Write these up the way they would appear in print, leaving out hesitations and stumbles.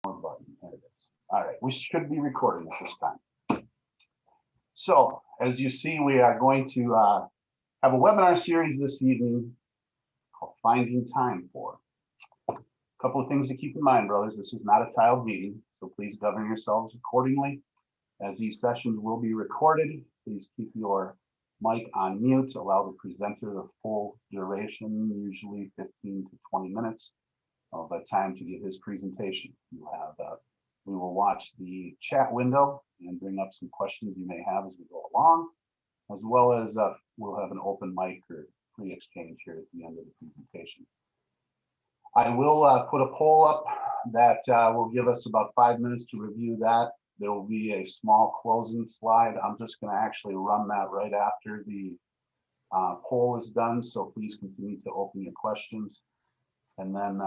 button. There it is. All right, we should be recording at this time. So, as you see, we are going to have a webinar series this evening called Finding Time For. A couple of things to keep in mind, brothers. This is not a tiled meeting, so please govern yourselves accordingly. As these sessions will be recorded, please keep your mic on mute. Allow the presenter the full duration, usually 15 to 20 minutes of time to give his presentation. We will watch the chat window and bring up some questions you may have as we go along, as well as we'll have an open mic or free exchange here at the end of the presentation. I will put a poll up that will give us about 5 minutes to review that. There will be a small closing slide. I'm just going to actually run that right after the poll is done, so please continue to open your questions. And then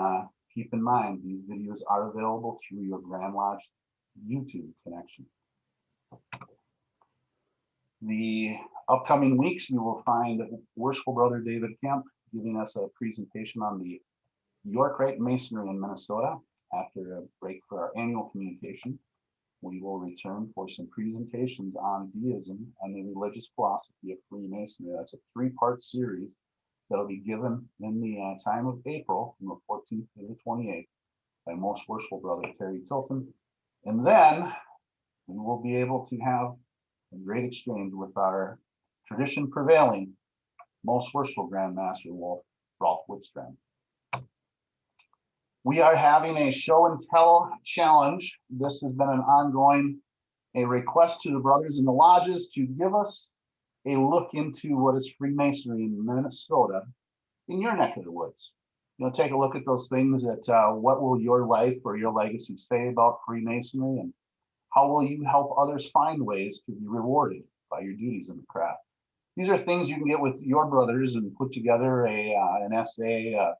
keep in mind, these videos are available through your Grand Lodge YouTube connection. The upcoming weeks, you will find Worshipful Brother David Kemp giving us a presentation on the York Rite Masonry in Minnesota. After a break for our annual communication, we will return for some presentations on deism and the religious philosophy of Freemasonry. That's a three-part series that'll be given in the time of April from the 14th to the 28th by Most Worshipful Brother Terry Tilton. And then we will be able to have a great exchange with our tradition prevailing Most Worshipful Grand Master Rolf Woodstrand. We are having a show and tell challenge. This has been an ongoing request to the brothers in the lodges to give us a look into what is Freemasonry in Minnesota in your neck of the woods. Take a look at those things that what will your life or your legacy say about Freemasonry, and how will you help others find ways to be rewarded by your duties in the craft. These are things you can get with your brothers and put together an essay, a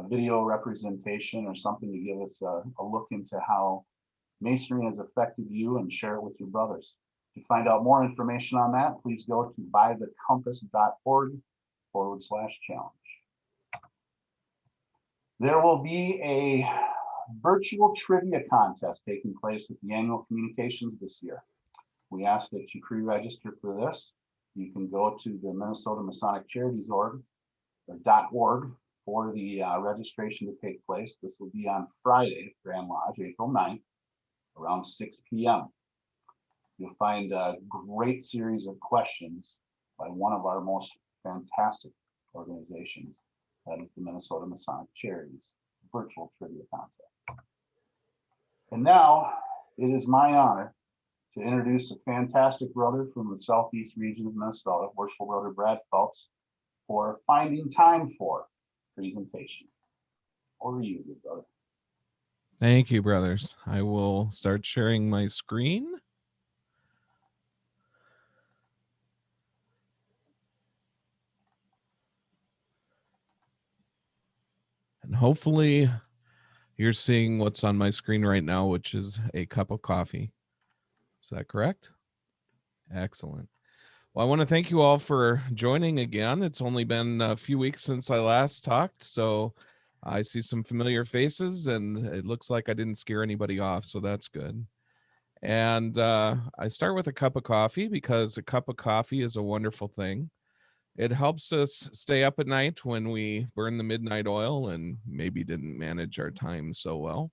video representation, or something to give us a look into how Masonry has affected you, and share it with your brothers. To find out more information on that, please go to bythecompass.org/challenge. There will be a virtual trivia contest taking place at the annual communications this year. We ask that you pre-register for this. You can go to the Minnesota Masonic Charities .org for the registration to take place. This will be on Friday, Grand Lodge, April 9th, around 6 p.m. You'll find a great series of questions by one of our most fantastic organizations, that is the Minnesota Masonic Charities virtual trivia contest. And now it is my honor to introduce a fantastic brother from the Southeast region of Minnesota, Worshipful Brother Brad Phelps, for Finding Time For presentation. Over to you, good brother. Thank you, brothers. I will start sharing my screen. And hopefully you're seeing what's on my screen right now, which is a cup of coffee. Is that correct? Excellent. Well, I want to thank you all for joining again. It's only been a few weeks since I last talked, so I see some familiar faces, and it looks like I didn't scare anybody off, so that's good. And I start with a cup of coffee because a cup of coffee is a wonderful thing. It helps us stay up at night when we burn the midnight oil and maybe didn't manage our time so well.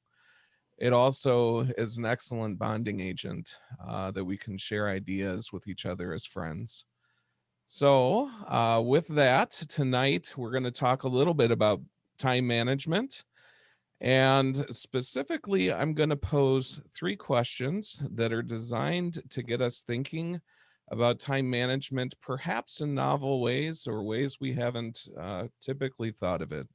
It also is an excellent bonding agent that we can share ideas with each other as friends. So with that, tonight we're going to talk a little bit about time management. And specifically, I'm going to pose 3 questions that are designed to get us thinking about time management, perhaps in novel ways or ways we haven't typically thought of it.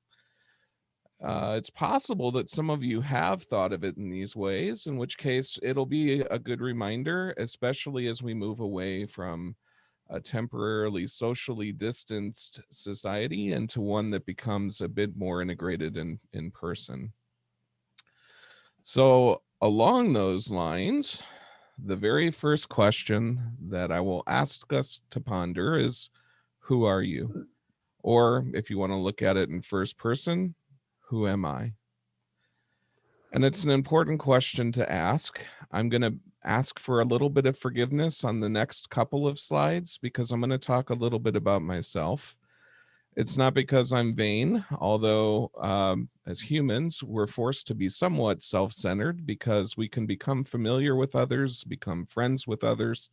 It's possible that some of you have thought of it in these ways, in which case it'll be a good reminder, especially as we move away from a temporarily socially distanced society into one that becomes a bit more integrated in person. So along those lines, the very first question that I will ask us to ponder is, who are you? Or if you want to look at it in first person, who am I? And it's an important question to ask. I'm going to ask for a little bit of forgiveness on the next couple of slides because I'm going to talk a little bit about myself. It's not because I'm vain, although as humans, we're forced to be somewhat self-centered because we can become familiar with others, become friends with others,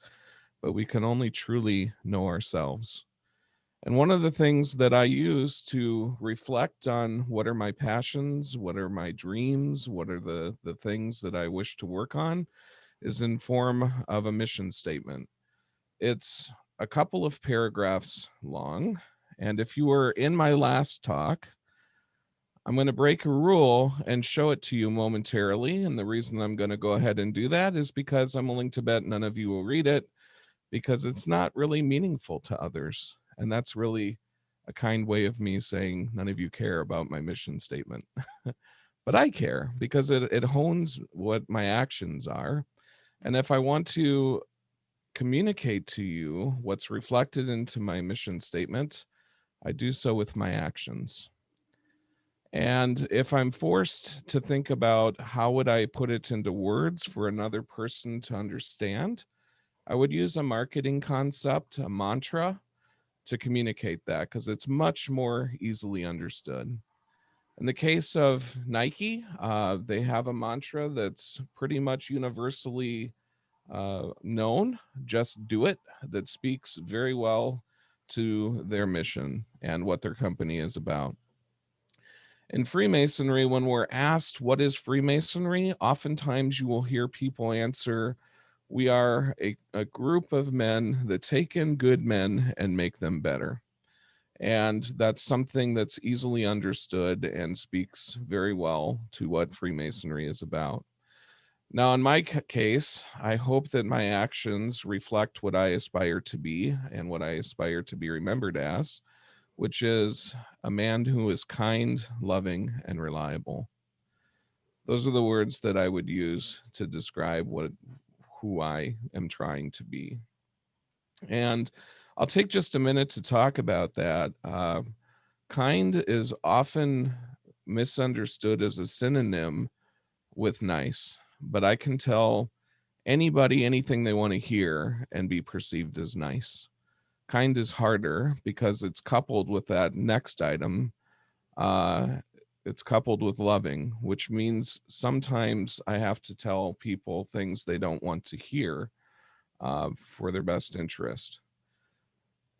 but we can only truly know ourselves. And one of the things that I use to reflect on what are my passions, what are my dreams, what are the things that I wish to work on is in form of a mission statement. It's a couple of paragraphs long. And if you were in my last talk, I'm going to break a rule and show it to you momentarily. And the reason I'm going to go ahead and do that is because I'm willing to bet none of you will read it because it's not really meaningful to others. And that's really a kind way of me saying none of you care about my mission statement. But I care because it hones what my actions are. And if I want to communicate to you what's reflected into my mission statement, I do so with my actions. And if I'm forced to think about how would I put it into words for another person to understand, I would use a marketing concept, a mantra, to communicate that because it's much more easily understood. In the case of Nike, they have a mantra that's pretty much universally known, just do it, that speaks very well to their mission and what their company is about. In Freemasonry, when we're asked what is Freemasonry, oftentimes you will hear people answer, we are a group of men that take in good men and make them better. And that's something that's easily understood and speaks very well to what Freemasonry is about. Now, in my case, I hope that my actions reflect what I aspire to be and what I aspire to be remembered as, which is a man who is kind, loving, and reliable. Those are the words that I would use to describe who I am trying to be. And I'll take just a minute to talk about that. Kind is often misunderstood as a synonym with nice, but I can tell anybody anything they want to hear and be perceived as nice. Kind is harder because it's coupled with that next item. It's coupled with loving, which means sometimes I have to tell people things they don't want to hear for their best interest.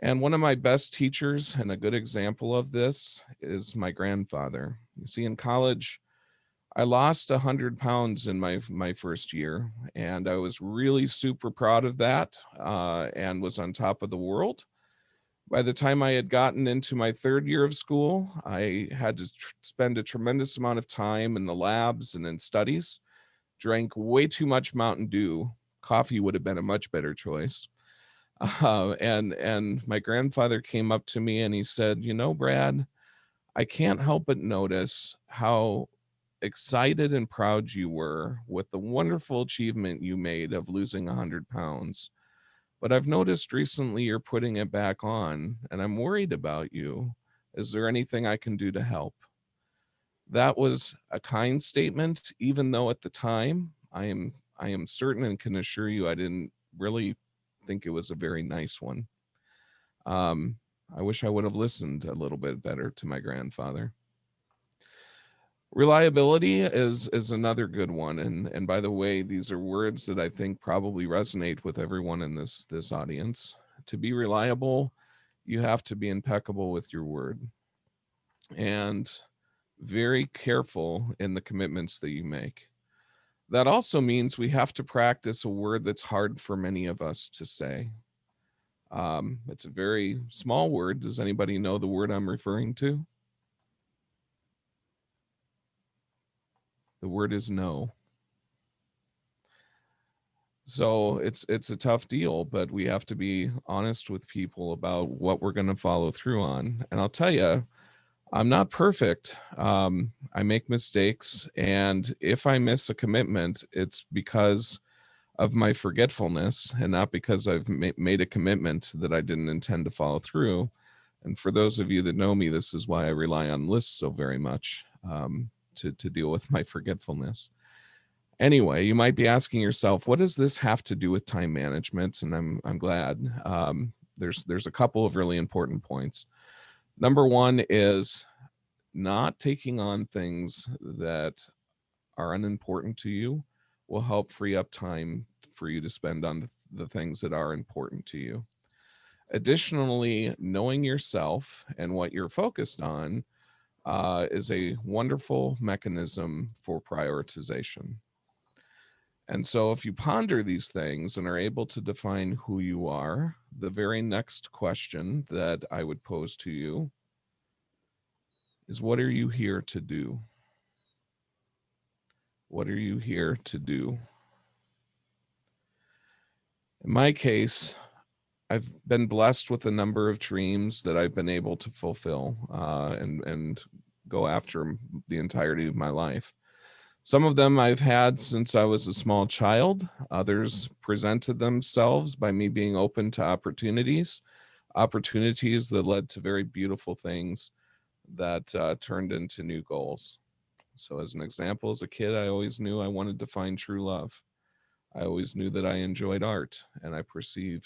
And one of my best teachers and a good example of this is my grandfather. You see, in college, I lost 100 pounds in my first year, and I was really super proud of that and was on top of the world. By the time I had gotten into my third year of school, I had to spend a tremendous amount of time in the labs and in studies, drank way too much Mountain Dew. Coffee would have been a much better choice. And my grandfather came up to me and he said, you know, Brad, I can't help but notice how excited and proud you were with the wonderful achievement you made of losing 100 pounds. But I've noticed recently you're putting it back on, and I'm worried about you. Is there anything I can do to help? That was a kind statement, even though at the time I am certain and can assure you I didn't really think it was a very nice one. I wish I would have listened a little bit better to my grandfather. Reliability is another good one, and by the way, these are words that I think probably resonate with everyone in this audience. To be reliable, you have to be impeccable with your word and very careful in the commitments that you make. That also means we have to practice a word that's hard for many of us to say. It's a very small word. Does anybody know the word I'm referring to? The word is no. So it's a tough deal, but we have to be honest with people about what we're going to follow through on. And I'll tell you, I'm not perfect. I make mistakes, and if I miss a commitment, it's because of my forgetfulness and not because I've made a commitment that I didn't intend to follow through. And for those of you that know me, this is why I rely on lists so very much to deal with my forgetfulness. Anyway, you might be asking yourself, what does this have to do with time management? And I'm glad. There's a couple of really important points. Number one is not taking on things that are unimportant to you will help free up time for you to spend on the things that are important to you. Additionally, knowing yourself and what you're focused on is a wonderful mechanism for prioritization. And so, if you ponder these things and are able to define who you are, the very next question that I would pose to you is, what are you here to do? What are you here to do? In my case, I've been blessed with a number of dreams that I've been able to fulfill and go after the entirety of my life. Some of them I've had since I was a small child. Others presented themselves by me being open to opportunities that led to very beautiful things that turned into new goals. So as an example, as a kid, I always knew I wanted to find true love. I always knew that I enjoyed art, and I pursued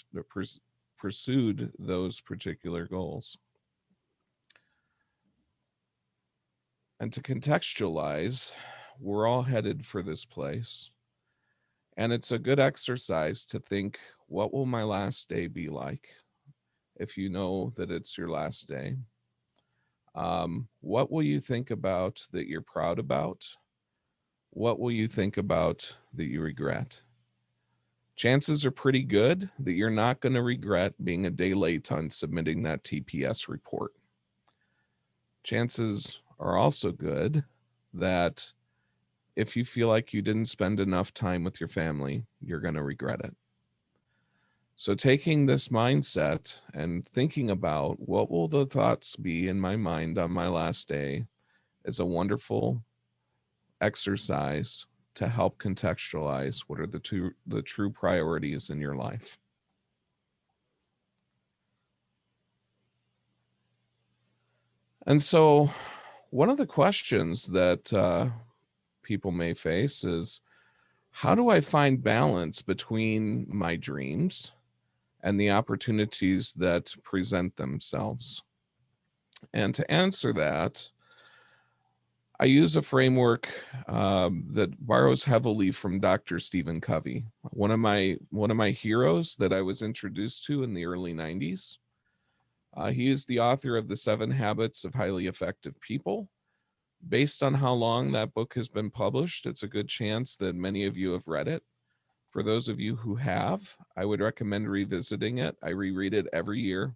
those particular goals. And to contextualize, we're all headed for this place. And it's a good exercise to think, what will my last day be like? If you know that it's your last day, what will you think about that you're proud about? What will you think about that you regret? Chances are pretty good that you're not going to regret being a day late on submitting that TPS report. Chances are also good that if you feel like you didn't spend enough time with your family, you're going to regret it. So taking this mindset and thinking about what will the thoughts be in my mind on my last day is a wonderful exercise to help contextualize what are the true priorities in your life. And so one of the questions that people may face is, how do I find balance between my dreams and the opportunities that present themselves? And to answer that, I use a framework that borrows heavily from Dr. Stephen Covey, one of my heroes that I was introduced to in the early 90s. He is the author of The 7 Habits of Highly Effective People. Based on how long that book has been published, it's a good chance that many of you have read it. For those of you who have, I would recommend revisiting it. I reread it every year,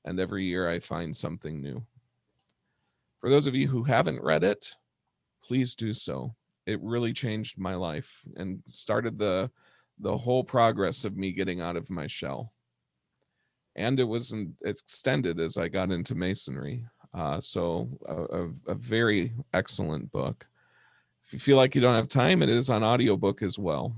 and every year I find something new. For those of you who haven't read it, please do so. It really changed my life and started the whole progress of me getting out of my shell. And it was extended as I got into Masonry. So a very excellent book. If you feel like you don't have time, it is on audiobook as well.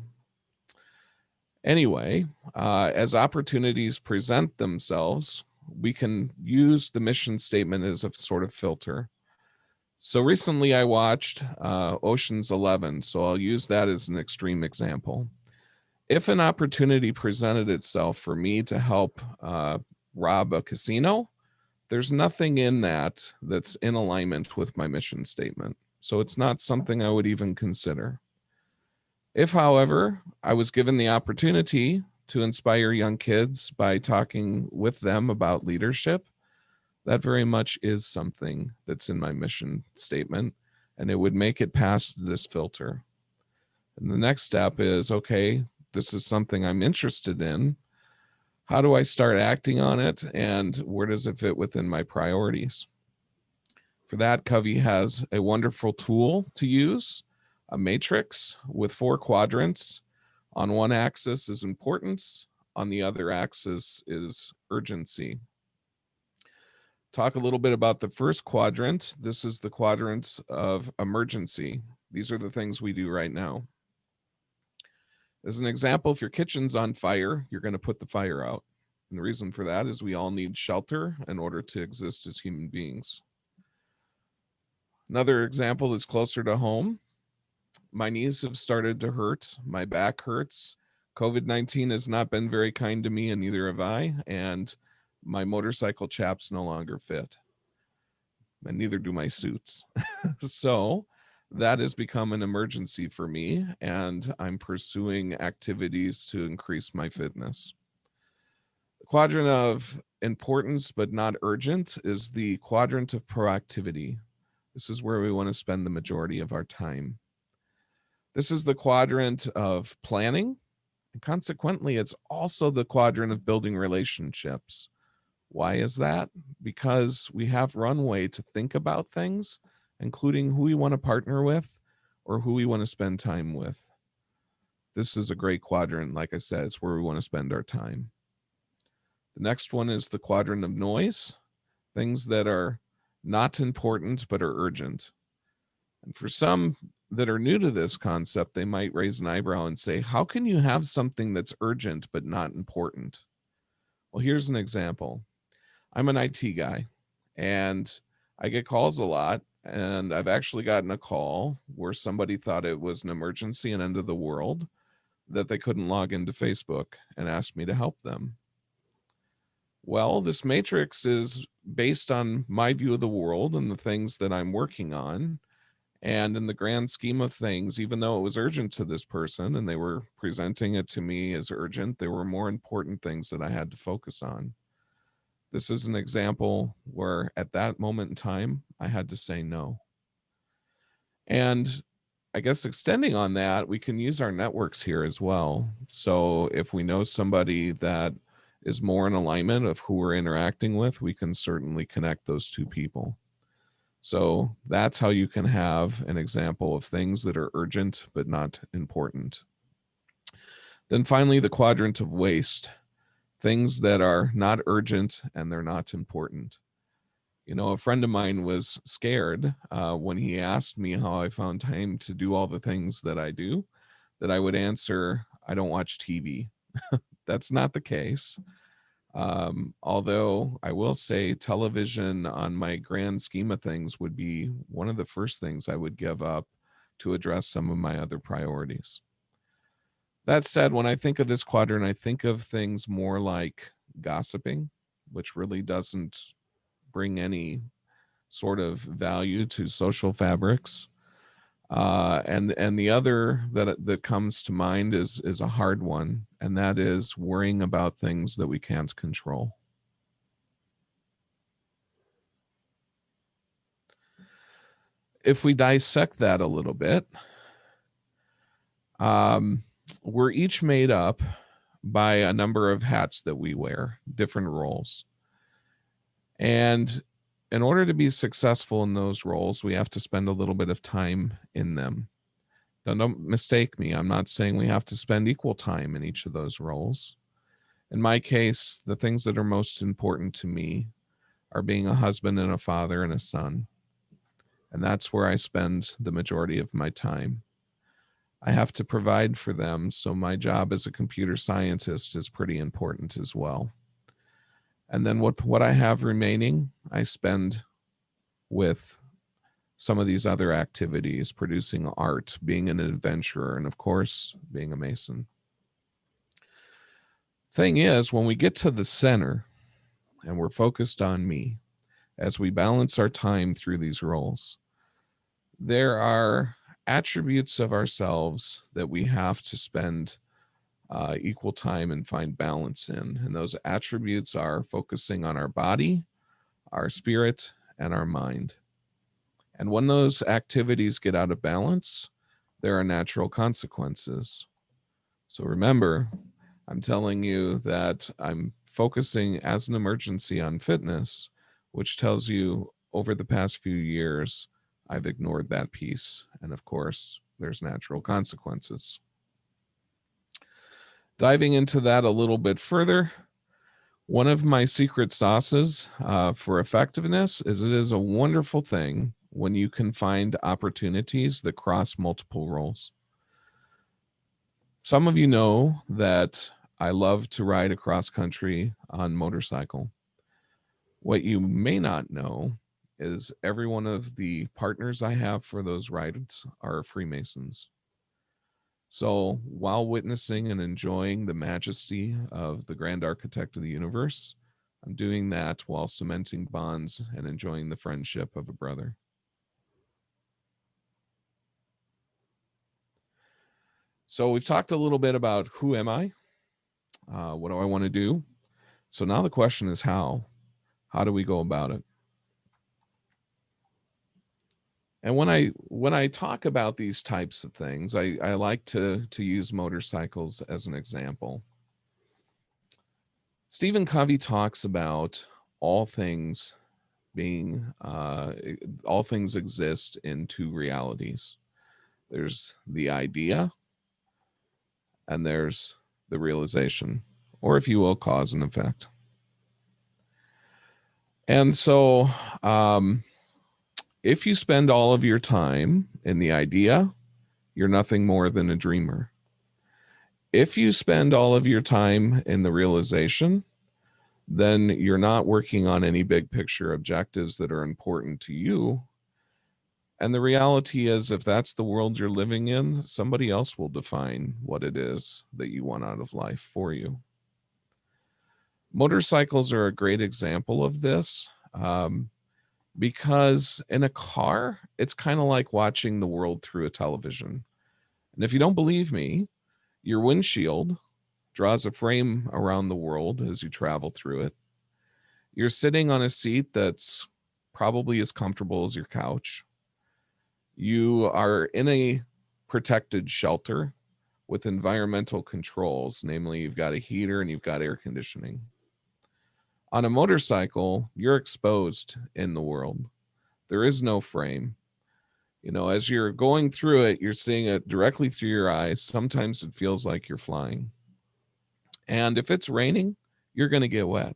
Anyway, as opportunities present themselves, we can use the mission statement as a sort of filter. So recently I watched Ocean's 11, so I'll use that as an extreme example. If an opportunity presented itself for me to help rob a casino, there's nothing in that that's in alignment with my mission statement. So it's not something I would even consider. If, however, I was given the opportunity to inspire young kids by talking with them about leadership, that very much is something that's in my mission statement, and it would make it past this filter. And the next step is, okay, this is something I'm interested in. How do I start acting on it, and where does it fit within my priorities? For that, Covey has a wonderful tool to use, a matrix with 4 quadrants. On one axis is importance, on the other axis is urgency. Talk a little bit about the first quadrant. This is the quadrant of emergency. These are the things we do right now. As an example, if your kitchen's on fire, you're going to put the fire out. And the reason for that is we all need shelter in order to exist as human beings. Another example that's closer to home. my knees have started to hurt. My back hurts. COVID-19 has not been very kind to me, and neither have I. And my motorcycle chaps no longer fit, and neither do my suits. So that has become an emergency for me, and I'm pursuing activities to increase my fitness. The quadrant of importance but not urgent is the quadrant of proactivity. This is where we want to spend the majority of our time. This is the quadrant of planning, and consequently, it's also the quadrant of building relationships. Why is that? Because we have runway to think about things, including who we want to partner with or who we want to spend time with. This is a great quadrant. Like I said, it's where we want to spend our time. The next one is the quadrant of noise, things that are not important but are urgent. And for some that are new to this concept, they might raise an eyebrow and say, how can you have something that's urgent but not important? Well, here's an example. I'm an IT guy, and I get calls a lot, and I've actually gotten a call where somebody thought it was an emergency and end of the world, that they couldn't log into Facebook, and asked me to help them. Well, this matrix is based on my view of the world and the things that I'm working on. And in the grand scheme of things, even though it was urgent to this person and they were presenting it to me as urgent, there were more important things that I had to focus on. This is an example where at that moment in time, I had to say no. And I guess extending on that, we can use our networks here as well. So if we know somebody that is more in alignment of who we're interacting with, we can certainly connect those two people. So that's how you can have an example of things that are urgent but not important. Then finally, the quadrant of waste, things that are not urgent and they're not important. You know, a friend of mine was scared when he asked me how I found time to do all the things that I do, that I would answer, I don't watch TV. That's not the case. Although I will say television on my grand scheme of things would be one of the first things I would give up to address some of my other priorities. That said, when I think of this quadrant, I think of things more like gossiping, which really doesn't bring any sort of value to social fabrics. And the other that comes to mind is a hard one, and that is worrying about things that we can't control. If we dissect that a little bit, we're each made up by a number of hats that we wear, different roles. And in order to be successful in those roles, we have to spend a little bit of time in them. Now, don't mistake me. I'm not saying we have to spend equal time in each of those roles. In my case, the things that are most important to me are being a husband and a father and a son. And that's where I spend the majority of my time. I have to provide for them, so my job as a computer scientist is pretty important as well. And then what I have remaining, I spend with some of these other activities, producing art, being an adventurer, and of course, being a Mason. Thing is, when we get to the center and we're focused on me, as we balance our time through these roles, there are attributes of ourselves that we have to spend equal time and find balance in. And those attributes are focusing on our body, our spirit, and our mind. And when those activities get out of balance, there are natural consequences. So remember, I'm telling you that I'm focusing as an emergency on fitness, which tells you over the past few years, I've ignored that piece. And of course, there's natural consequences. Diving into that a little bit further, one of my secret sauces for effectiveness is it is a wonderful thing when you can find opportunities that cross multiple roles. Some of you know that I love to ride across country on motorcycle. What you may not know is every one of the partners I have for those rides are Freemasons. So while witnessing and enjoying the majesty of the grand architect of the universe, I'm doing that while cementing bonds and enjoying the friendship of a brother. So we've talked a little bit about who am I? What do I want to do? So now the question is how? How do we go about it? And when I talk about these types of things, I like to use motorcycles as an example. Stephen Covey talks about all things being all things exist in two realities. There's the idea and there's the realization, or if you will, cause and effect. And so if you spend all of your time in the idea, you're nothing more than a dreamer. If you spend all of your time in the realization, then you're not working on any big picture objectives that are important to you. And the reality is, if that's the world you're living in, somebody else will define what it is that you want out of life for you. Motorcycles are a great example of this because in a car, it's kind of like watching the world through a television. And if you don't believe me, your windshield draws a frame around the world as you travel through it. You're sitting on a seat that's probably as comfortable as your couch. You are in a protected shelter with environmental controls, namely, you've got a heater and you've got air conditioning. On a motorcycle, you're exposed in the world. There is no frame. You know, as you're going through it, you're seeing it directly through your eyes. Sometimes it feels like you're flying. And if it's raining, you're going to get wet.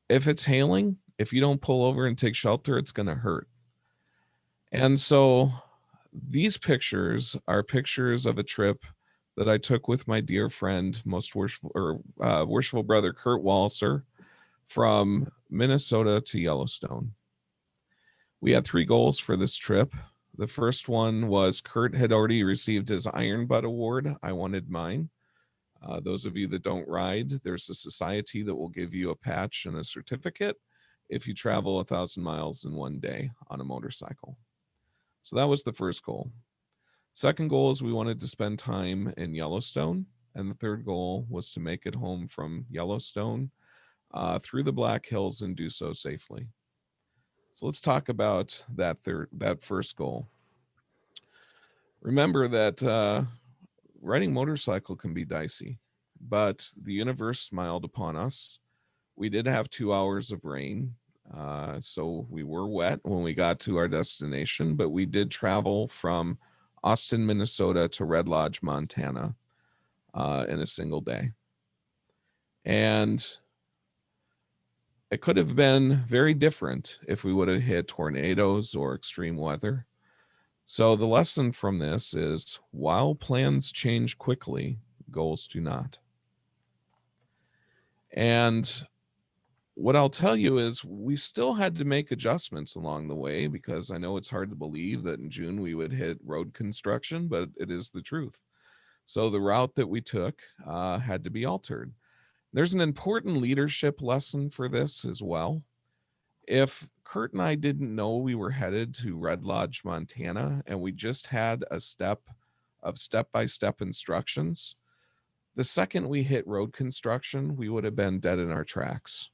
If it's hailing, if you don't pull over and take shelter, it's going to hurt. And so these pictures are pictures of a trip that I took with my dear friend, most worshipful brother, Kurt Walser, from Minnesota to Yellowstone. We had 3 goals for this trip. The first one was Kurt had already received his Iron Butt Award. I wanted mine. Those of you that don't ride, there's a society that will give you a patch and a certificate if you travel 1,000 miles in one day on a motorcycle. So that was the first goal. Second goal is we wanted to spend time in Yellowstone. And the third goal was to make it home from Yellowstone through the Black Hills and do so safely. So let's talk about that first goal. Remember that riding motorcycle can be dicey, but the universe smiled upon us. We did have 2 hours of rain, so we were wet when we got to our destination, but we did travel from Austin, Minnesota to Red Lodge, Montana in a single day. And it could have been very different if we would have hit tornadoes or extreme weather. So the lesson from this is, while plans change quickly, goals do not. And what I'll tell you is we still had to make adjustments along the way, because I know it's hard to believe that in June we would hit road construction, but it is the truth. So the route that we took had to be altered. There's an important leadership lesson for this as well. If Kurt and I didn't know we were headed to Red Lodge, Montana, and we just had a step-by-step instructions, the second we hit road construction, we would have been dead in our tracks.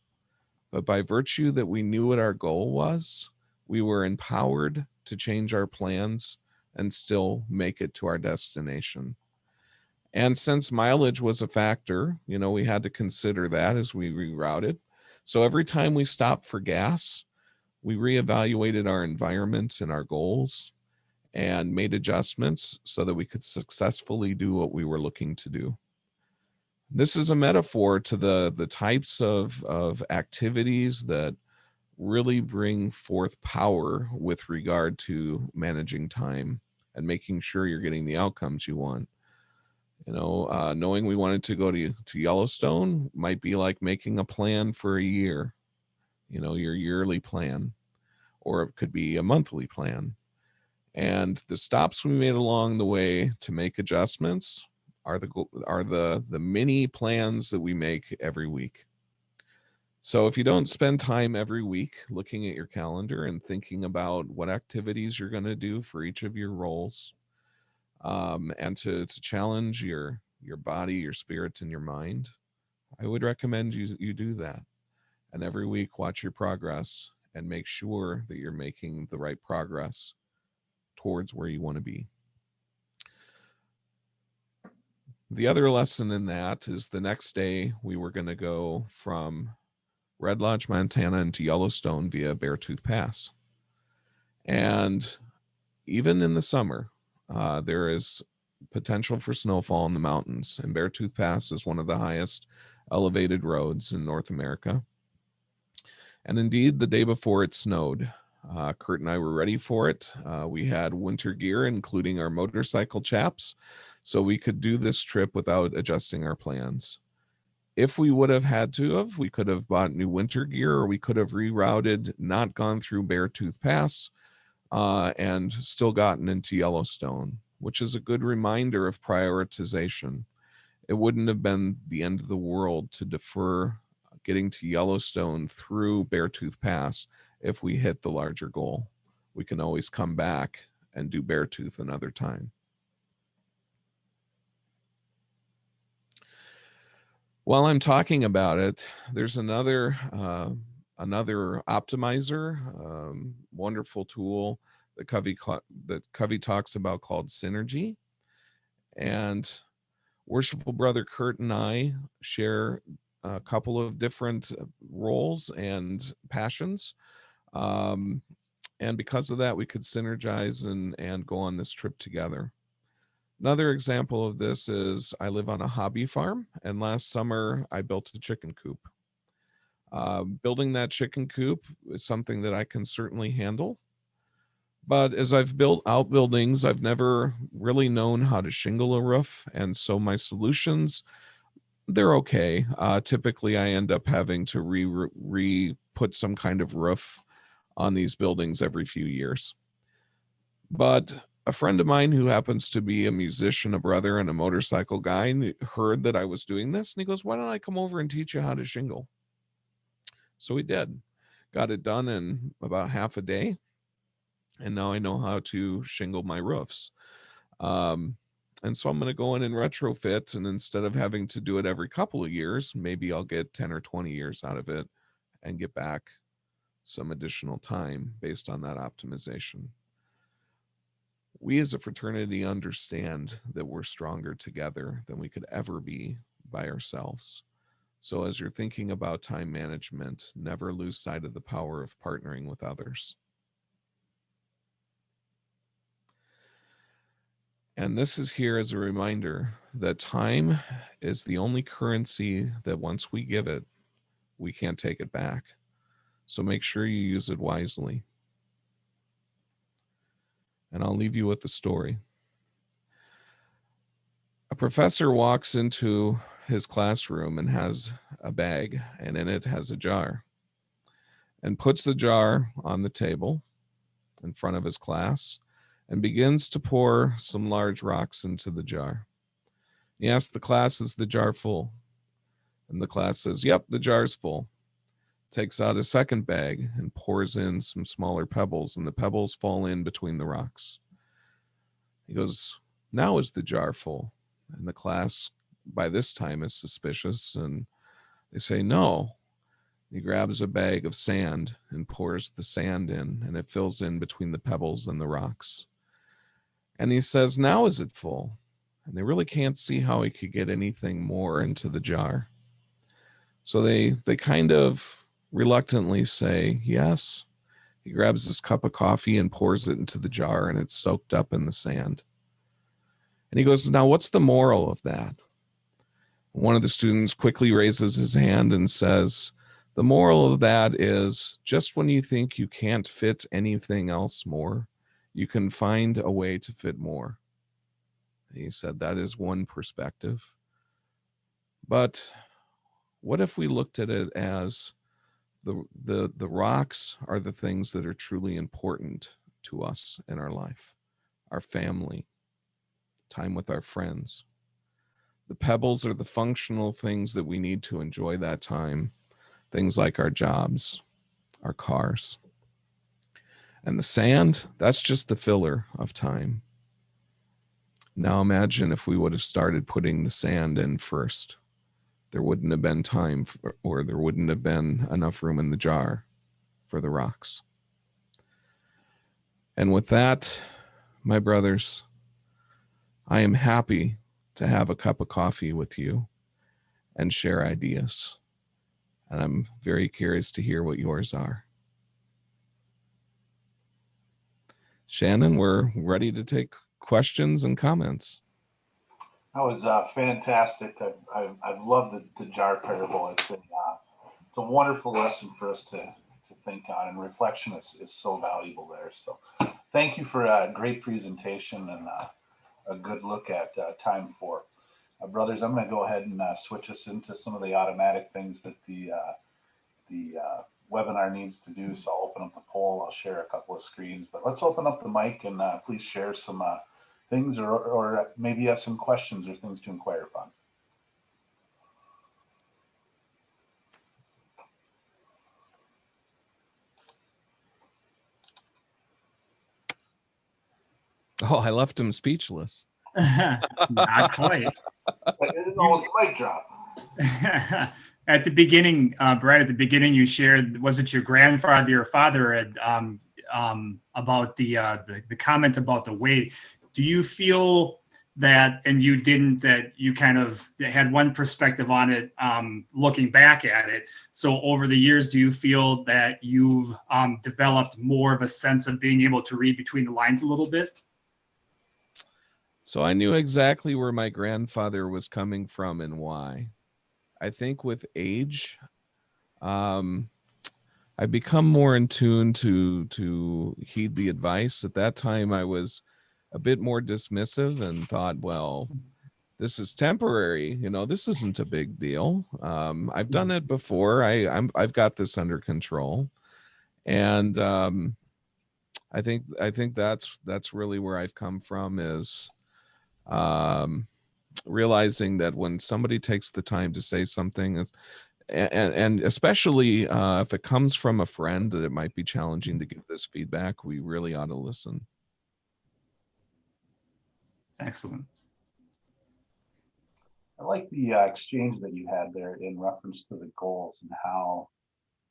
But by virtue that we knew what our goal was, we were empowered to change our plans and still make it to our destination. And since mileage was a factor, you know, we had to consider that as we rerouted. So every time we stopped for gas, we reevaluated our environment and our goals and made adjustments so that we could successfully do what we were looking to do. This is a metaphor to the types of activities that really bring forth power with regard to managing time and making sure you're getting the outcomes you want. You know, knowing we wanted to go to Yellowstone might be like making a plan for a year, you know, your yearly plan, or it could be a monthly plan. And the stops we made along the way to make adjustments are the mini plans that we make every week. So if you don't spend time every week looking at your calendar and thinking about what activities you're going to do for each of your roles, and to challenge your body, your spirit, and your mind, I would recommend you do that. And every week, watch your progress and make sure that you're making the right progress towards where you want to be. The other lesson in that is the next day we were going to go from Red Lodge, Montana into Yellowstone via Beartooth Pass. And even in the summer, there is potential for snowfall in the mountains. And Beartooth Pass is one of the highest elevated roads in North America. And indeed, the day before it snowed. Kurt and I were ready for it. We had winter gear, including our motorcycle chaps, so we could do this trip without adjusting our plans. If we would have had to we could have bought new winter gear, or we could have rerouted, not gone through Beartooth Pass, and still gotten into Yellowstone, which is a good reminder of prioritization. It wouldn't have been the end of the world to defer getting to Yellowstone through Beartooth Pass if we hit the larger goal. We can always come back and do Beartooth another time. While I'm talking about it, there's another optimizer, wonderful tool that Covey talks about called Synergy. And Worshipful Brother Kurt and I share a couple of different roles and passions. And because of that, we could synergize and go on this trip together. Another example of this is I live on a hobby farm, and last summer I built a chicken coop. Building that chicken coop is something that I can certainly handle. But as I've built outbuildings, I've never really known how to shingle a roof. And so my solutions, they're okay. Typically, I end up having to re-put some kind of roof on these buildings every few years. But a friend of mine who happens to be a musician, a brother, and a motorcycle guy heard that I was doing this, and he goes, "Why don't I come over and teach you how to shingle?" So we did. Got it done in about half a day. And now I know how to shingle my roofs. And so I'm going to go in and retrofit. And instead of having to do it every couple of years, maybe I'll get 10 or 20 years out of it and get back some additional time based on that optimization. We as a fraternity understand that we're stronger together than we could ever be by ourselves. So as you're thinking about time management, never lose sight of the power of partnering with others. And this is here as a reminder that time is the only currency that once we give it, we can't take it back. So make sure you use it wisely. And I'll leave you with the story. A professor walks into his classroom and has a bag, and in it has a jar, and puts the jar on the table in front of his class and begins to pour some large rocks into the jar. He asks the class, "Is the jar full?" And the class says, "Yep, the jar's full." Takes out a second bag and pours in some smaller pebbles, and the pebbles fall in between the rocks. He goes, "Now is the jar full?" And the class by this time is suspicious, and they say, "No." He grabs a bag of sand and pours the sand in, and it fills in between the pebbles and the rocks. And he says, "Now is it full?" And they really can't see how he could get anything more into the jar. So they kind of reluctantly say, "Yes." He grabs his cup of coffee and pours it into the jar, and it's soaked up in the sand. And he goes, "Now, what's the moral of that?" One of the students quickly raises his hand and says, "The moral of that is just when you think you can't fit anything else more, you can find a way to fit more." He said that is one perspective. But what if we looked at it as the rocks are the things that are truly important to us in our life? our family, time with our friends. The pebbles are the functional things that we need to enjoy that time, things like our jobs, our cars. And the sand, that's just the filler of time. Now imagine if we would have started putting the sand in first. There wouldn't have been time or there wouldn't have been enough room in the jar for the rocks. And with that, my brothers, I am happy to have a cup of coffee with you and share ideas. And I'm very curious to hear what yours are. Shannon, we're ready to take questions and comments. That was fantastic. I've loved the jar parable. It's a wonderful lesson for us to think on, and reflection is so valuable there. So thank you for a great presentation and a good look at time 4. Brothers, I'm going to go ahead and switch us into some of the automatic things that the webinar needs to do. So I'll open up the poll. I'll share a couple of screens, but let's open up the mic and please share some things, or maybe you have some questions or things to inquire upon. Oh, I left him speechless. Not quite. It is almost a mic drop. At the beginning, Brad, at the beginning you shared, was it your grandfather or father had about the comment about the weight? Do you feel that, and you didn't, that you kind of had one perspective on it looking back at it? So over the years, do you feel that you've developed more of a sense of being able to read between the lines a little bit? So I knew exactly where my grandfather was coming from and why. I think with age, I become more in tune to heed the advice. At that time, I was a bit more dismissive and thought, well, this is temporary. You know, this isn't a big deal. I've done it before. I've got this under control, and I think that's really where I've come from, is realizing that when somebody takes the time to say something, and especially if it comes from a friend, that it might be challenging to give this feedback, we really ought to listen. Excellent. I like the exchange that you had there in reference to the goals, and how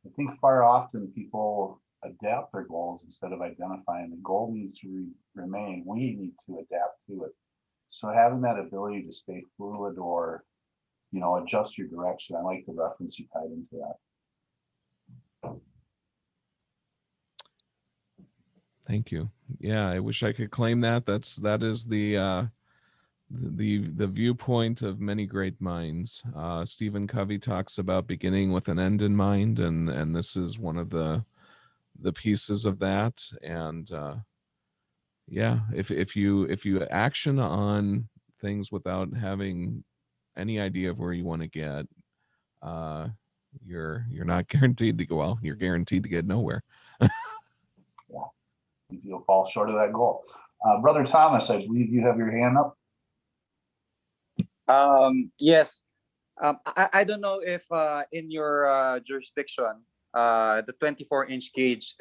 I think far often people adapt their goals instead of identifying the goal needs to remain. We need to adapt to it. So having that ability to stay fluid, or, you know, adjust your direction. I like the reference you tied into that. Thank you. Yeah, I wish I could claim that. That is the viewpoint of many great minds. Stephen Covey talks about beginning with an end in mind, and this is one of the pieces of that. And yeah, if you action on things without having any idea of where you want to get, you're not guaranteed to go well. You're guaranteed to get nowhere. Yeah, you'll fall short of that goal. Brother Thomas, I believe you have your hand up. Yes. I don't know if in your jurisdiction, the 24-inch gauge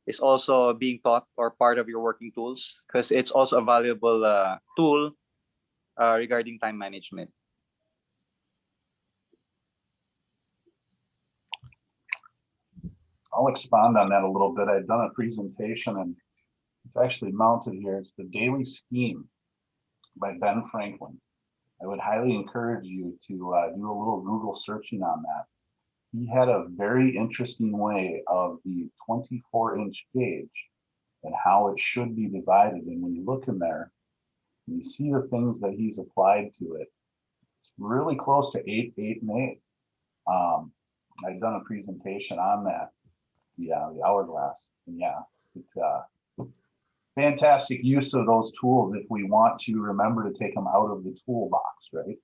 is also being taught or part of your working tools, because it's also a valuable tool regarding time management. I'll expand on that a little bit. I've done a presentation, and it's actually mounted here. It's the Daily Scheme by Ben Franklin. I would highly encourage you to do a little Google searching on that. He had a very interesting way of the 24-inch gauge and how it should be divided. And when you look in there, and you see the things that he's applied to it, it's really close to 8, 8, and 8. I've done a presentation on that, the hourglass, and yeah, it's fantastic use of those tools if we want to remember to take them out of the toolbox, right?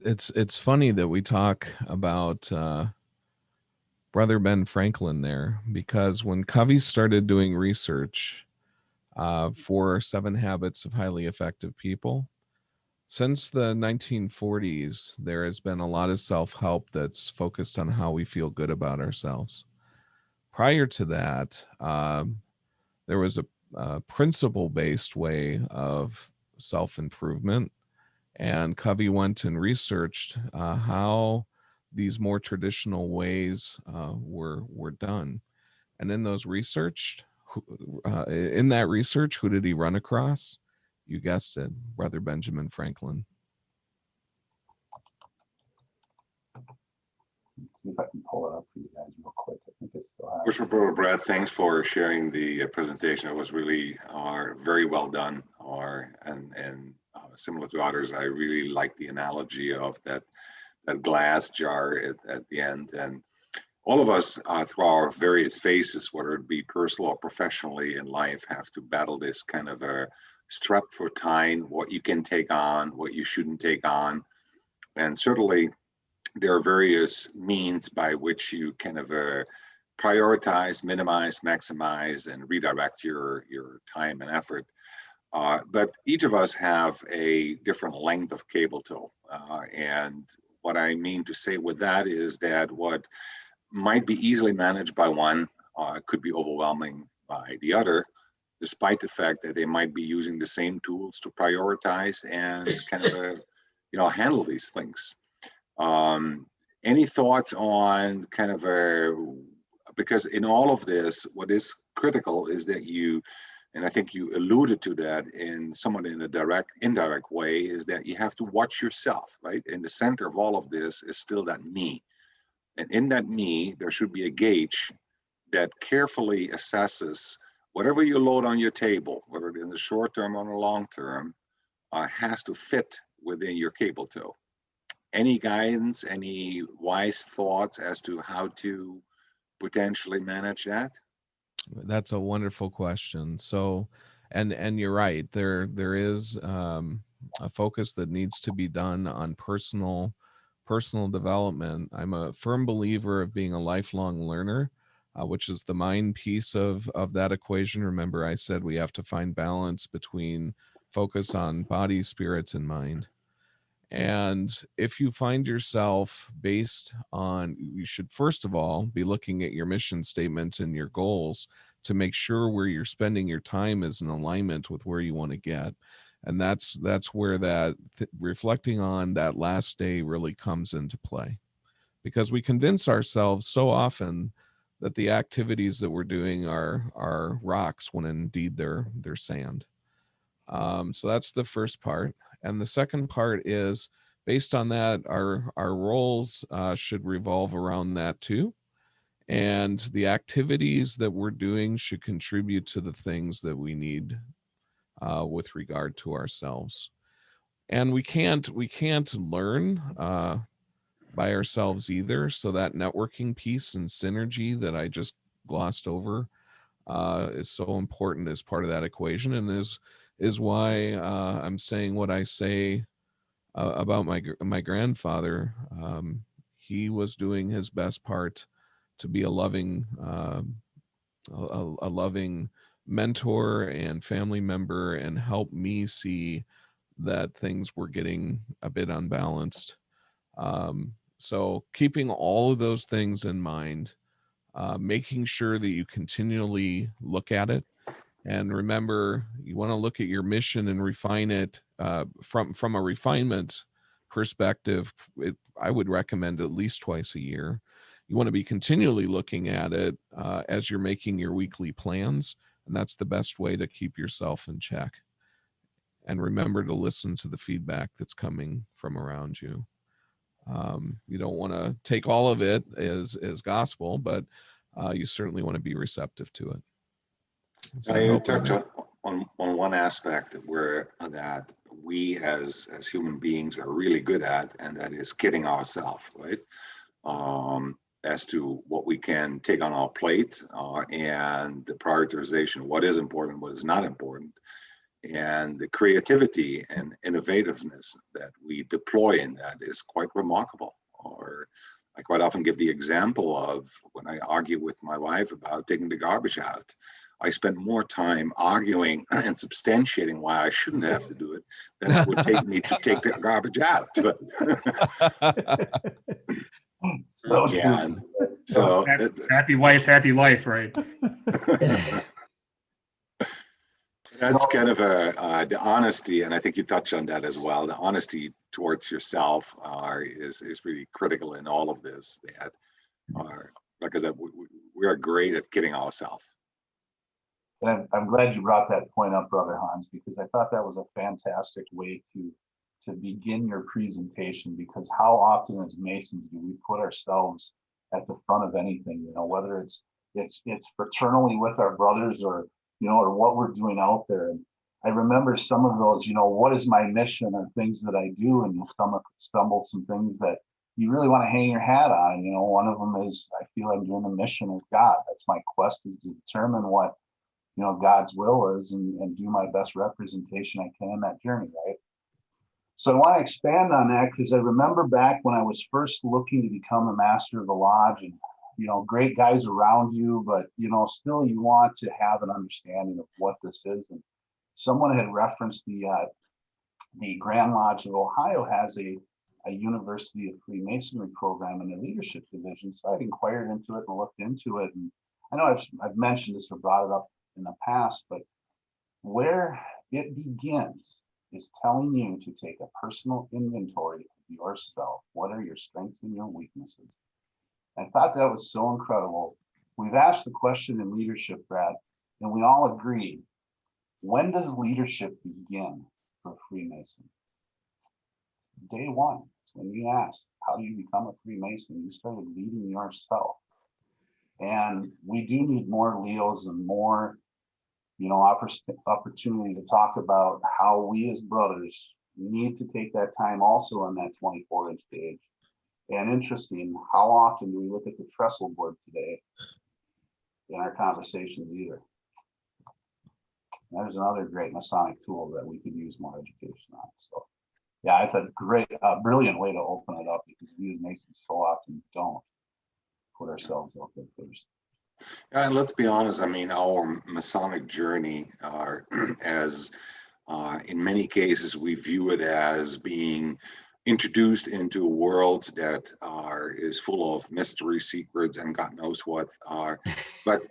It's funny that we talk about Brother Ben Franklin there, because when Covey started doing research for 7 Habits of Highly Effective People, since the 1940s, there has been a lot of self-help that's focused on how we feel good about ourselves. Prior to that, there was a principle-based way of self-improvement, and Covey went and researched how these more traditional ways were done. And in those in that research, who did he run across? You guessed it, Brother Benjamin Franklin. See if I can pull it up for you guys real quick. I think it's still have. Worship Brother Brad, thanks for sharing the presentation. It was really very well done. And similar to others, I really like the analogy of that glass jar at the end. And all of us through our various phases, whether it be personal or professionally in life, have to battle this kind of a strap for time, what you can take on, what you shouldn't take on. And certainly there are various means by which you kind of prioritize, minimize, maximize, and redirect your time and effort. But each of us have a different length of cable tow. And what I mean to say with that is that what might be easily managed by one could be overwhelming by the other, despite the fact that they might be using the same tools to prioritize and kind of handle these things. Any thoughts on kind of because in all of this, what is critical is that you, and I think you alluded to that in somewhat in a indirect way, is that you have to watch yourself, right? In the center of all of this is still that me. And in that me, there should be a gauge that carefully assesses whatever you load on your table, whether in the short term or the long term, has to fit within your cable tow. Any guidance, any wise thoughts as to how to potentially manage that? That's a wonderful question. So, and you're right. There is a focus that needs to be done on personal development. I'm a firm believer of being a lifelong learner, which is the mind piece of that equation. Remember, I said we have to find balance between focus on body, spirit, and mind. And if you find yourself based on, you should first of all be looking at your mission statement and your goals to make sure where you're spending your time is in alignment with where you want to get. And that's where that reflecting on that last day really comes into play, because we convince ourselves so often that the activities that we're doing are rocks when indeed they're sand. So that's the first part. And the second part is, based on that, our roles should revolve around that too. And the activities that we're doing should contribute to the things that we need with regard to ourselves. And we can't learn by ourselves either. So that networking piece and synergy that I just glossed over is so important as part of that equation, and is why I'm saying what I say about my grandfather. He was doing his best part to be a loving mentor and family member, and help me see that things were getting a bit unbalanced. So keeping all of those things in mind, making sure that you continually look at it. And remember, you want to look at your mission and refine it from a refinement perspective. I would recommend at least twice a year. You want to be continually looking at it as you're making your weekly plans. And that's the best way to keep yourself in check. And remember to listen to the feedback that's coming from around you. You don't want to take all of it as gospel, but you certainly want to be receptive to it. You touched on one aspect where that we as human beings are really good at, and that is kidding ourselves, right? As to what we can take on our plate and the prioritization, what is important, what is not important, and the creativity and innovativeness that we deploy in that is quite remarkable. I quite often give the example of when I argue with my wife about taking the garbage out. I spend more time arguing and substantiating why I shouldn't have to do it than it would take me to take the garbage out. But So yeah, and so Happy wife, happy life, right? that's kind of the honesty, and I think you touched on that as well. The honesty towards yourself is really critical in all of this. That are, like I said, we are great at kidding ourselves. And I'm glad you brought that point up, Brother Hans, because I thought that was a fantastic way to begin your presentation, because how often as Masons do we put ourselves at the front of anything, you know, whether it's fraternally with our brothers or, you know, or what we're doing out there. And I remember some of those, you know, what is my mission or things that I do, and you'll stumble some things that you really want to hang your hat on. You know, one of them is I feel I'm doing a mission of God. That's my quest, is to determine what, you know, God's will is, and do my best representation I can in that journey, right? So I want to expand on that, because I remember back when I was first looking to become a master of the lodge, and, you know, great guys around you, but, you know, still you want to have an understanding of what this is. And someone had referenced the Grand Lodge of Ohio has a University of Freemasonry program in the leadership division. So I'd inquired into it and looked into it. And I know I've mentioned this or brought it up in the past, but where it begins is telling you to take a personal inventory of yourself. What are your strengths and your weaknesses? I thought that was so incredible. We've asked the question in leadership, Brad, and we all agree. When does leadership begin for Freemasons? Day one. When you asked, how do you become a Freemason? You started leading yourself. And we do need more Leos and more, you know, opportunity to talk about how we as brothers need to take that time also on that 24-inch gauge. And interesting, how often do we look at the trestle board today in our conversations either? There's another great Masonic tool that we could use more education on. So yeah, I thought brilliant way to open it up, because we as Masons so often don't put ourselves out there first. And let's be honest, I mean, our Masonic journey as in many cases, we view it as being introduced into a world that is full of mystery, secrets, and God knows what are. But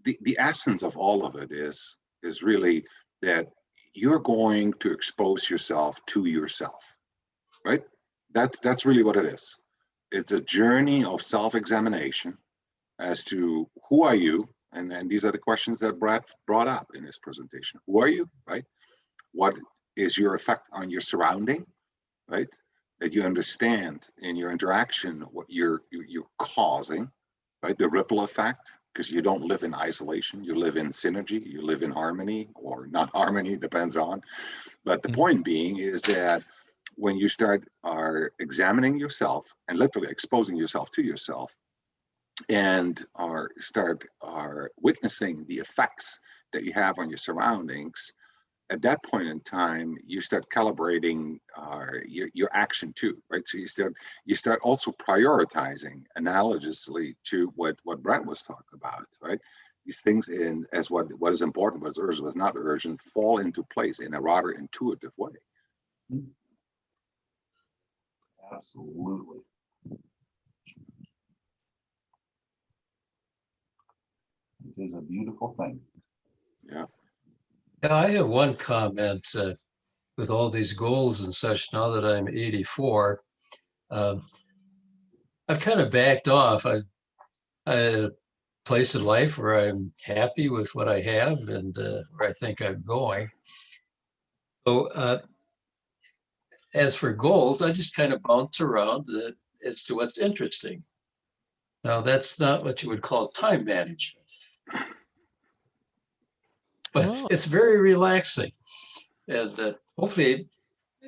the essence of all of it is really that you're going to expose yourself to yourself, right? That's really what it is. It's a journey of self-examination as to who are you, and these are the questions that Brad brought up in his presentation. Who are you, right? What is your effect on your surrounding, right? That you understand in your interaction what you're causing, right? The ripple effect, because you don't live in isolation, you live in synergy, you live in harmony or not harmony, depends on. But the point being is that when you start examining yourself and literally exposing yourself to yourself, and start witnessing the effects that you have on your surroundings, at that point in time, you start calibrating your action too, right? So you start also prioritizing analogously to what Brett was talking about, right? These things as what is important, what is urgent, what is not urgent, fall into place in a rather intuitive way. Absolutely. It is a beautiful thing. Yeah. Yeah, I have one comment with all these goals and such. Now that I'm 84, I've kind of backed off. I had a place in life where I'm happy with what I have and where I think I'm going. So as for goals, I just kind of bounce around as to what's interesting. Now, that's not what you would call time management, but it's very relaxing. And hopefully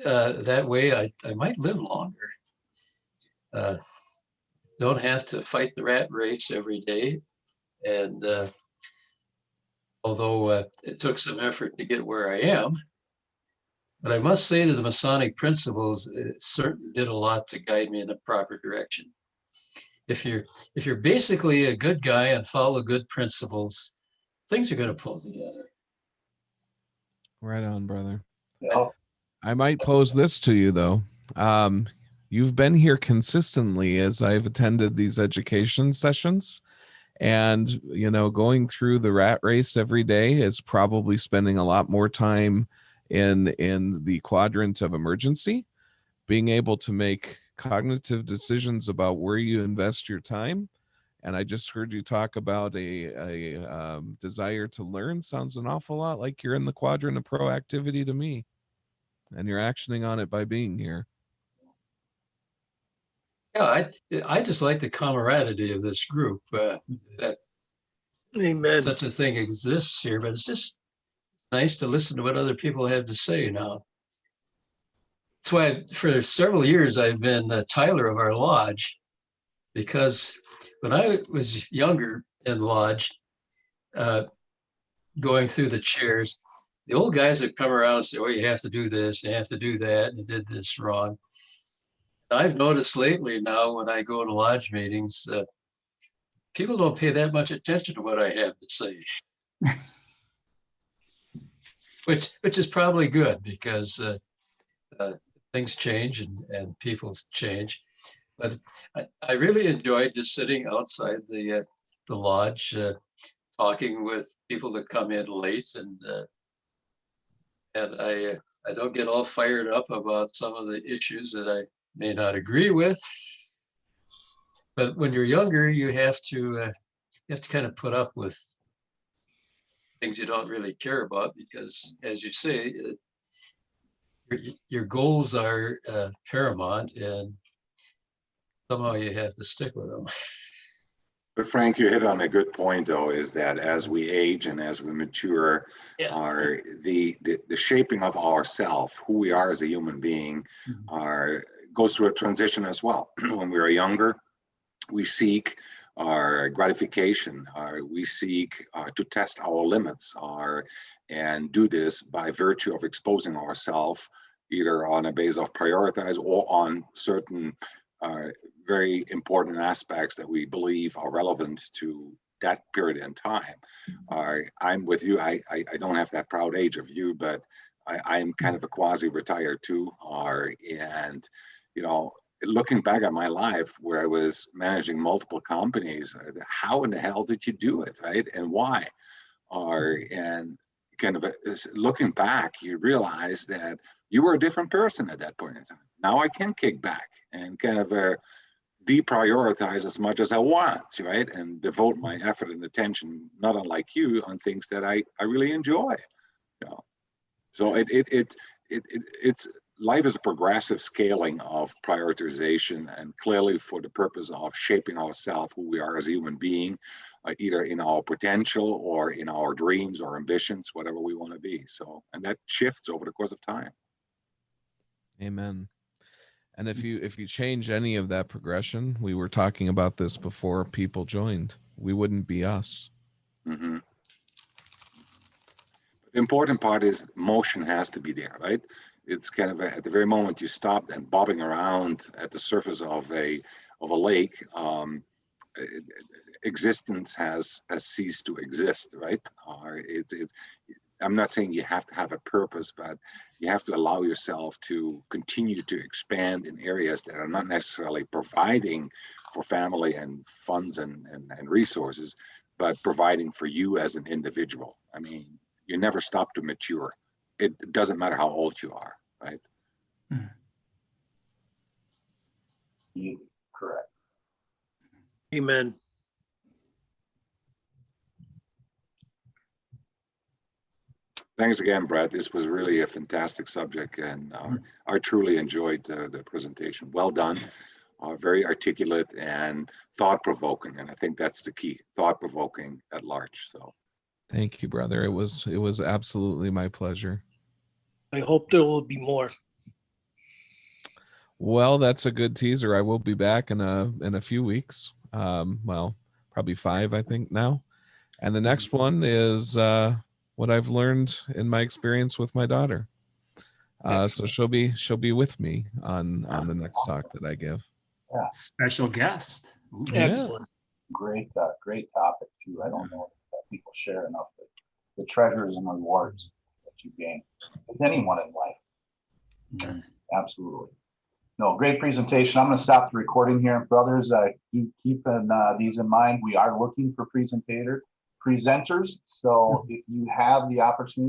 that way I might live longer. Don't have to fight the rat race every day. And although it took some effort to get where I am, but I must say that the Masonic principles certainly did a lot to guide me in the proper direction. if you're basically a good guy and follow good principles, things are going to pull together. Right on, brother. Yeah. I might pose this to you though. You've been here consistently as I've attended these education sessions, and going through the rat race every day is probably spending a lot more time in the quadrant of emergency, being able to make cognitive decisions about where you invest your time. And I just heard you talk about a desire to learn. Sounds an awful lot like you're in the quadrant of proactivity to me, and you're actioning on it by being here. Yeah, I just like the camaraderie of this group. That Amen. such a thing exists here, but it's just nice to listen to what other people have to say now. That's why for several years I've been Tyler of our lodge, because when I was younger in lodge, going through the chairs, the old guys would come around and say, "Oh, you have to do this, you have to do that, and you did this wrong." I've noticed lately now when I go to lodge meetings, people don't pay that much attention to what I have to say, which is probably good, because things change and people change. But I really enjoyed just sitting outside the lodge, talking with people that come in late, and I don't get all fired up about some of the issues that I may not agree with. But when you're younger, you have to kind of put up with things you don't really care about, because, as you say, your goals are paramount, and somehow you have to stick with them. But Frank, you hit on a good point, though, is that as we age and as we mature, Yeah. the shaping of ourself, who we are as a human being, goes through a transition as well. When we are younger, we seek our gratification, we seek to test our limits, and do this by virtue of exposing ourselves either on a base of prioritize or on certain very important aspects that we believe are relevant to that period in time. I'm with you. I don't have that proud age of you, but I'm kind of a quasi-retired too. And looking back at my life where I was managing multiple companies, how in the hell did you do it, right? And why? And kind of looking back, you realize that you were a different person at that point in time. Now I can kick back and kind of deprioritize as much as I want, right? And devote my effort and attention, not unlike you, on things that I really enjoy. So it's life is a progressive scaling of prioritization, and clearly for the purpose of shaping ourselves, who we are as a human being, either in our potential or in our dreams or ambitions, whatever we want to be. So, and that shifts over the course of time. Amen. And if you change any of that progression, we were talking about this before people joined, we wouldn't be us. Mm-hmm. The important part is motion has to be there, right? It's kind of at the very moment you stop and bobbing around at the surface of a lake, existence has ceased to exist, right? I'm not saying you have to have a purpose, but you have to allow yourself to continue to expand in areas that are not necessarily providing for family and funds and resources, but providing for you as an individual. I mean, you never stop to mature. It doesn't matter how old you are, right? Correct. Amen. Thanks again, Brad. This was really a fantastic subject, and I truly enjoyed the presentation. Well done, very articulate and thought-provoking, and I think that's the key, thought-provoking at large. So, thank you, brother. It was absolutely my pleasure. I hope there will be more. Well, that's a good teaser. I will be back in a few weeks. Well, probably 5, I think now. And the next one is what I've learned in my experience with my daughter. So she'll be with me on the next talk that I give. Special guest. Yeah. Excellent. Great topic too. I don't know if people share enough the treasures and rewards that you gain with anyone in life. Absolutely. No, great presentation. I'm going to stop the recording here. Brothers, do keep these in mind. We are looking for presenters. So if you have the opportunity